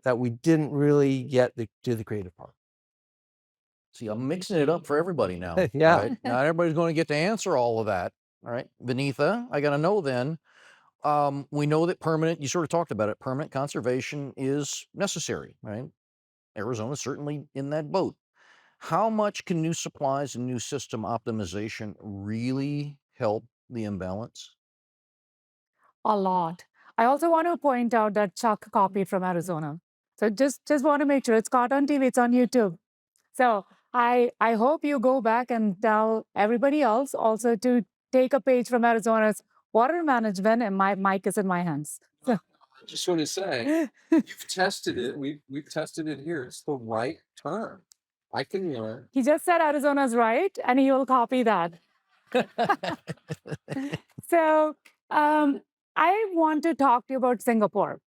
that we didn't really get to do the creative part. See, I'm mixing it up for everybody now. Yeah. Right? Not everybody's going to get to answer all of that. All right. Vineetha, I got to know then. We know that you sort of talked about it, permanent conservation is necessary, right? Arizona's certainly in that boat. How much can new supplies and new system optimization really help the imbalance? A lot. I also want to point out that Chuck copied from Arizona. So just want to make sure it's caught on TV, it's on YouTube. So I hope you go back and tell everybody else also to take a page from Arizona's water management, and my mic is in my hands. So. I just want to say, you've tested it. We've tested it here. It's the right term. I can learn. He just said Arizona's right, and he will copy that. So I want to talk to you about Singapore.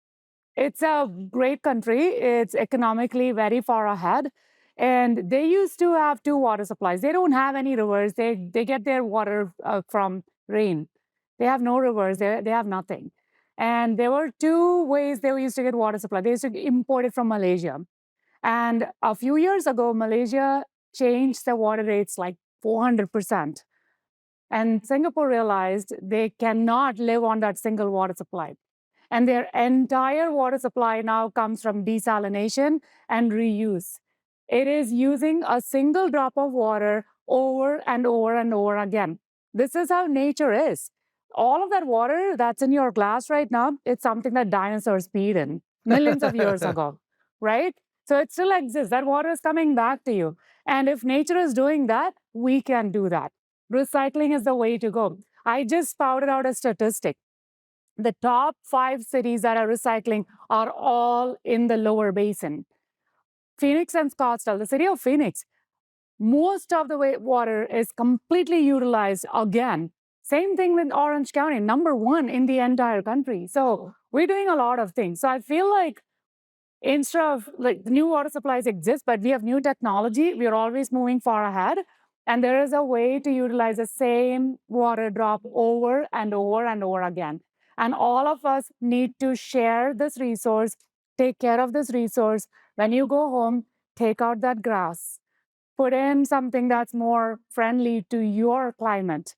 It's a great country. It's economically very far ahead. And they used to have 2 water supplies. They don't have any rivers. They get their water from rain. They have no rivers. They have nothing. And there were 2 ways they used to get water supply. They used to import it from Malaysia. And a few years ago, Malaysia changed their water rates like 400%. And Singapore realized they cannot live on that single water supply. And their entire water supply now comes from desalination and reuse. It is using a single drop of water over and over and over again. This is how nature is. all of that water that's in your glass right now, it's something that dinosaurs peed in millions of years ago, right? So it still exists. That water is coming back to you. And if nature is doing that, we can do that. Recycling is the way to go. I just spouted out a statistic. The top 5 cities that are recycling are all in the lower basin. Phoenix and Scottsdale, the city of Phoenix, most of the water is completely utilized again. Same thing with Orange County, number 1 in the entire country. So we're doing a lot of things. So I feel like instead of like new water supplies exist, but we have new technology, we are always moving far ahead. And there is a way to utilize the same water drop over and over and over again. And all of us need to share this resource, take care of this resource. When you go home, take out that grass, put in something that's more friendly to your climate.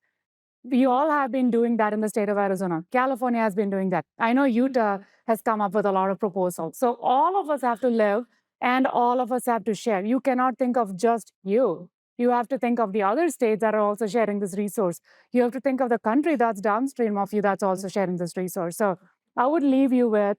We all have been doing that in the state of Arizona. California has been doing that. I know Utah has come up with a lot of proposals. So all of us have to live and all of us have to share. You cannot think of just you. You have to think of the other states that are also sharing this resource. You have to think of the country that's downstream of you that's also sharing this resource. So I would leave you with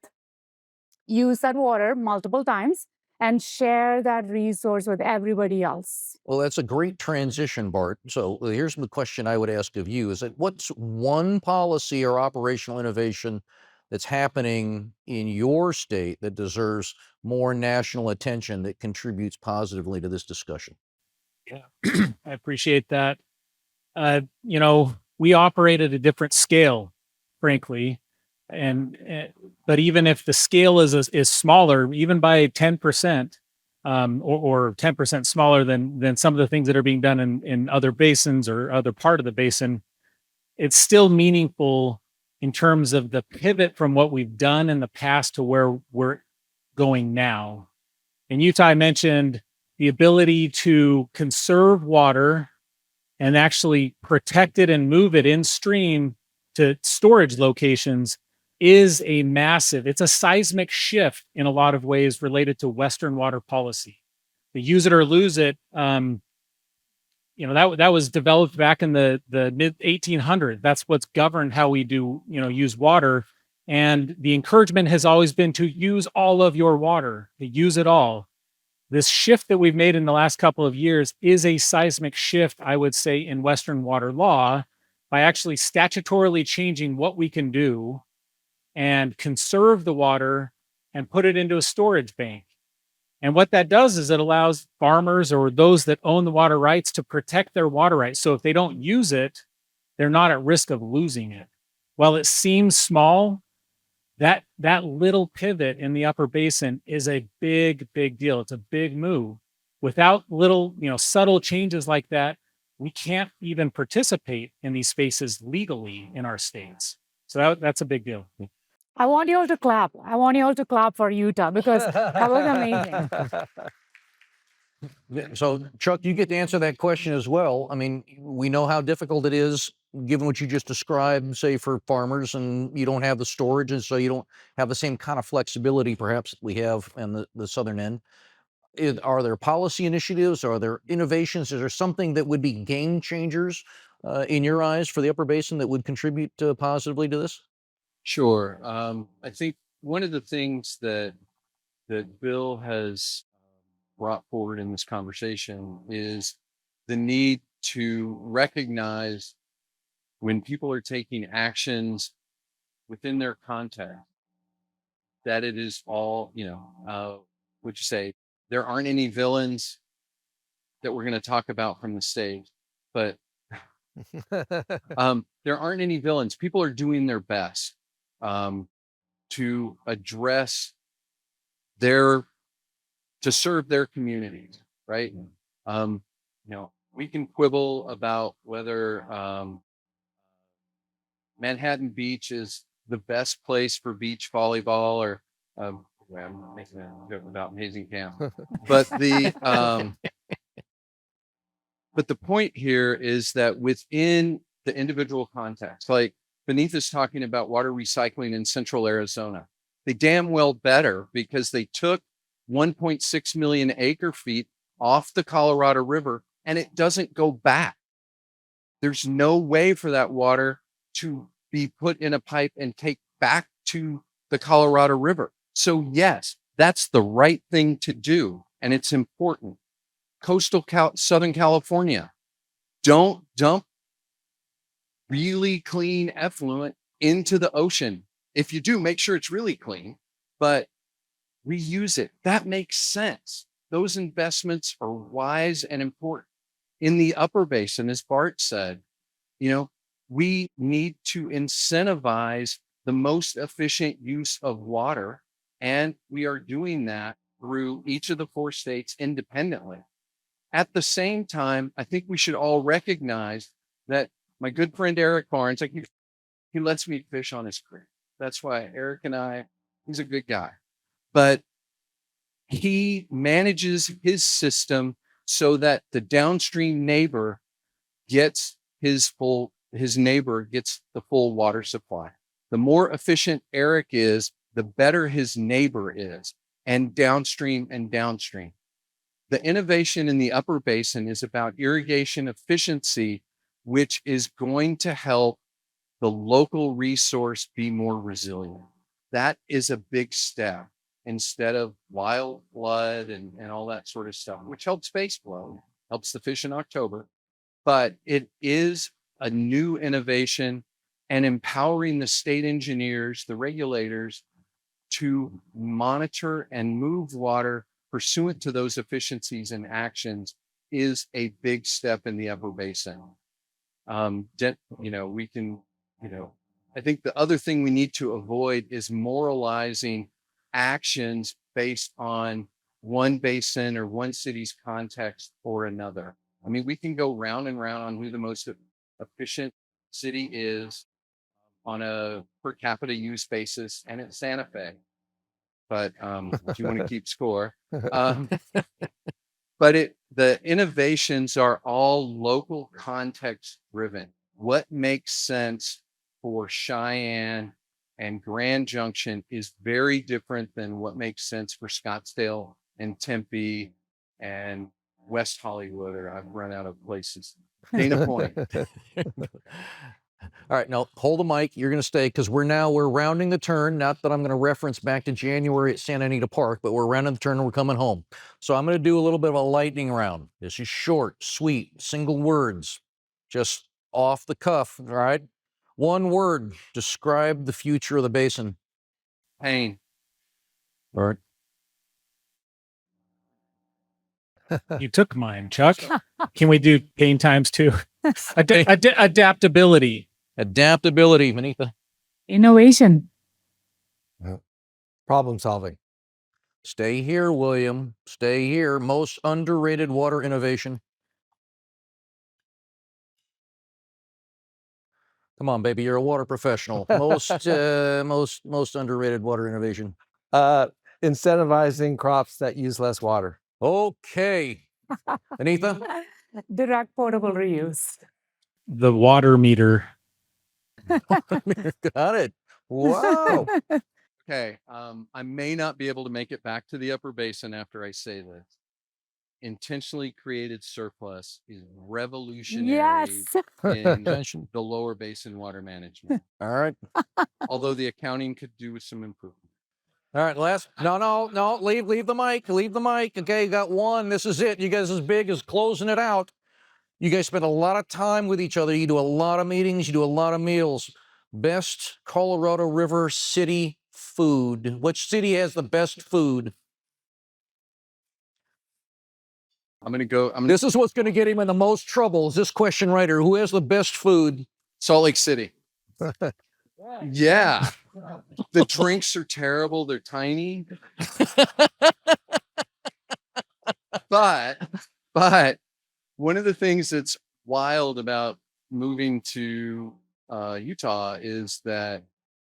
use that water multiple times and share that resource with everybody else. Well, that's a great transition, Bart. So here's the question I would ask of you: is that what's one policy or operational innovation that's happening in your state that deserves more national attention that contributes positively to this discussion? Yeah, I appreciate that. We operate at a different scale, frankly, but even if the scale is smaller, even by 10%, or 10% smaller than some of the things that are being done in other basins or other part of the basin, it's still meaningful in terms of the pivot from what we've done in the past to where we're going now. In Utah, I mentioned the ability to conserve water and actually protect it and move it in stream to storage locations is it's a seismic shift in a lot of ways related to Western water policy. The use it or lose it, that was developed back in the mid 1800s. That's what's governed how we do, use water. And the encouragement has always been to use all of your water, to use it all. This shift that we've made in the last couple of years is a seismic shift, I would say, in Western water law by actually statutorily changing what we can do and conserve the water and put it into a storage bank. And what that does is it allows farmers or those that own the water rights to protect their water rights. So if they don't use it, they're not at risk of losing it. While it seems small, that little pivot in the upper basin is a big deal. It's a big move. Without little, subtle changes like that, we can't even participate in these spaces legally in our states. So that's a big deal. I want you all to clap. I want you all to clap for Utah because that was amazing. So, Chuck, you get to answer that question as well. I mean, we know how difficult it is, given what you just described, say, for farmers, and you don't have the storage, and so you don't have the same kind of flexibility, perhaps, that we have in the southern end. Are there policy initiatives? Are there innovations? Is there something that would be game changers in your eyes for the upper basin that would contribute positively to this? Sure. I think one of the things that Bill has brought forward in this conversation is the need to recognize when people are taking actions within their context, that it is all, would you say, there aren't any villains that we're going to talk about from the stage, but there aren't any villains. People are doing their best to address to serve their communities, right? We can quibble about whether Manhattan Beach is the best place for beach volleyball, or I'm making a joke about Hasencamp, but the point here is that within the individual context, like Vineetha's talking about water recycling in central Arizona, they damn well better, because they took 1.6 million acre feet off the Colorado River and it doesn't go back. There's no way for that water to be put in a pipe and take back to the Colorado River. So yes, that's the right thing to do. And it's important. Southern California, don't dump really clean effluent into the ocean. If you do, make sure it's really clean, but reuse it. That makes sense. Those investments are wise and important. In the upper basin, as Bart said, we need to incentivize the most efficient use of water. And we are doing that through each of the 4 states independently. At the same time, I think we should all recognize that my good friend Eric Barnes, he lets me fish on his creek. That's why Eric and he's a good guy. But he manages his system so that the downstream neighbor gets his neighbor gets the full water supply. The more efficient Eric is, the better his neighbor is, and downstream and downstream. The innovation in the upper basin is about irrigation efficiency, which is going to help the local resource be more resilient. That is a big step instead of wild flood and all that sort of stuff, which helps space flow, helps the fish in October. But it is a new innovation and empowering the state engineers, the regulators, to monitor and move water pursuant to those efficiencies and actions is a big step in the upper basin. We can, I think the other thing we need to avoid is moralizing actions based on one basin or one city's context or another. I mean, we can go round and round on who the most efficient city is on a per capita use basis, and it's Santa Fe. But if you want to keep score, but the innovations are all local context driven. What makes sense for Cheyenne and Grand Junction is very different than what makes sense for Scottsdale and Tempe and West Hollywood, or I've run out of places. Dana Point. All right, now hold the mic. You're going to stay because we're rounding the turn. Not that I'm going to reference back to January at Santa Anita Park, but we're rounding the turn and we're coming home. So I'm going to do a little bit of a lightning round. This is short, sweet, single words, just off the cuff. All right. One word, describe the future of the basin. Pain. All right. You took mine, Chuck. Can we do pain times 2? Adaptability. Adaptability, Vineetha. Innovation. Problem solving. Stay here, William. Stay here. Most underrated water innovation. Come on, baby. You're a water professional. Most underrated water innovation. Incentivizing crops that use less water. Okay. Vineetha? Direct portable reuse. The water meter. Got it. Wow. Okay. I may not be able to make it back to the upper basin after I say this. Intentionally created surplus is revolutionary Yes. in the lower basin water management. All right. Although the accounting could do with some improvement. All right, last. No. Leave the mic. Leave the mic. Okay, you got one. This is it. You guys as big as closing it out. You guys spend a lot of time with each other. You do a lot of meetings. You do a lot of meals. Best Colorado River city food. Which city has the best food? I'm going to go. This is what's going to get him in the most trouble. Is this question right here? Who has the best food? Salt Lake City. Yeah. The drinks are terrible. They're tiny. But one of the things that's wild about moving to Utah is that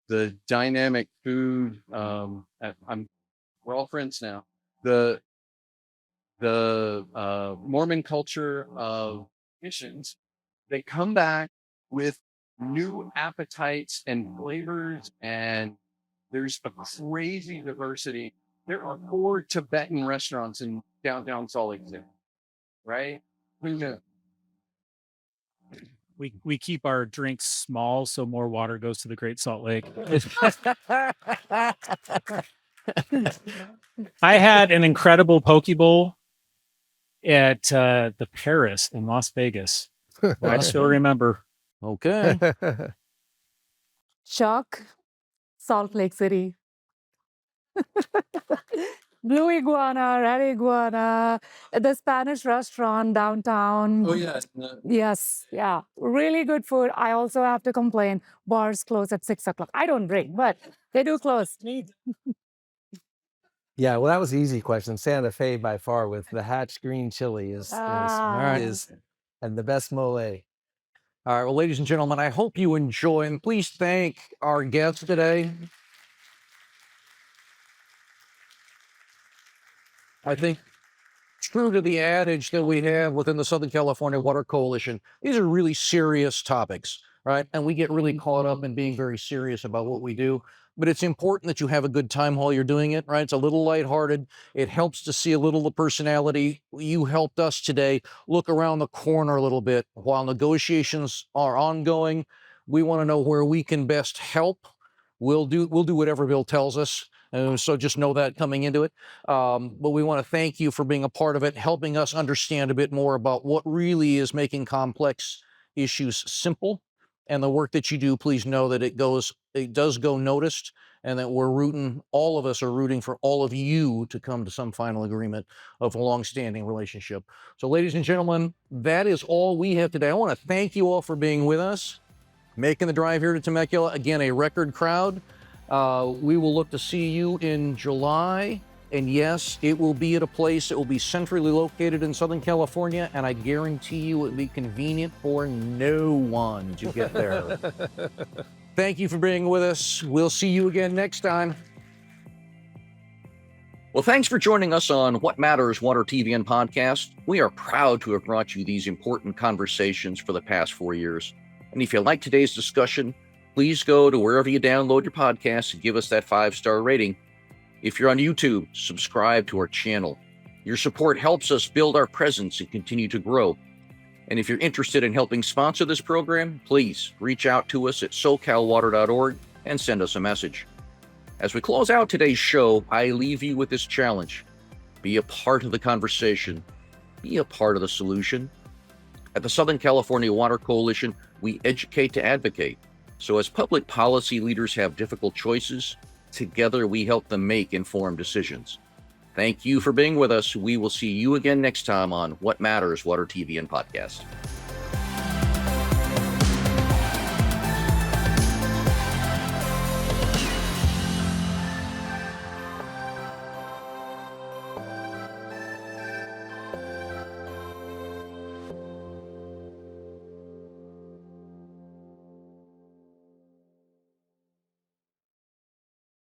the dynamic food, we're all friends now. The Mormon culture of missions, they come back with new appetites and flavors, and there's a crazy diversity. There are 4 Tibetan restaurants in downtown Salt Lake City, right? Who we keep our drinks small so more water goes to the Great Salt Lake. I had an incredible poke bowl at the Paris in Las Vegas. I still remember. Okay. Chuck, Salt Lake City. Blue iguana, red iguana, the Spanish restaurant downtown. Oh yeah. Yes, yeah, really good food. I also have to complain, bars close at 6 o'clock. I don't drink, but they do close. Yeah, well, that was the easy question. Santa Fe by far with the hatch green chili is and the best mole. All right, well, ladies and gentlemen, I hope you enjoy, and please thank our guests today. I think, true to the adage that we have within the Southern California Water Coalition, these are really serious topics, right? And we get really caught up in being very serious about what we do. But it's important that you have a good time while you're doing it, right? It's a little lighthearted. It helps to see a little of the personality. You helped us today look around the corner a little bit. While negotiations are ongoing, we want to know where we can best help. We'll do whatever Bill tells us. So just know that coming into it. But we want to thank you for being a part of it, helping us understand a bit more about what really is making complex issues simple. And the work that you do, please know that it does go noticed, and that all of us are rooting for all of you to come to some final agreement of a long-standing relationship. So ladies and gentlemen, that is all we have today. I want to thank you all for being with us, making the drive here to Temecula. Again, a record crowd. We will look to see you in July. And yes, it will be at a place that will be centrally located in Southern California, and I guarantee you it will be convenient for no one to get there. Thank you for being with us. We'll see you again next time. Well, thanks for joining us on What Matters Water TV and Podcast. We are proud to have brought you these important conversations for the past 4 years. And if you like today's discussion, please go to wherever you download your podcasts and give us that 5-star rating. If you're on YouTube, subscribe to our channel. Your support helps us build our presence and continue to grow. And if you're interested in helping sponsor this program, please reach out to us at socalwater.org and send us a message. As we close out today's show, I leave you with this challenge. Be a part of the conversation. Be a part of the solution. At the Southern California Water Coalition, we educate to advocate. So as public policy leaders have difficult choices, together we help them make informed decisions. Thank you for being with us. We will see you again next time on What Matters Water TV and Podcast.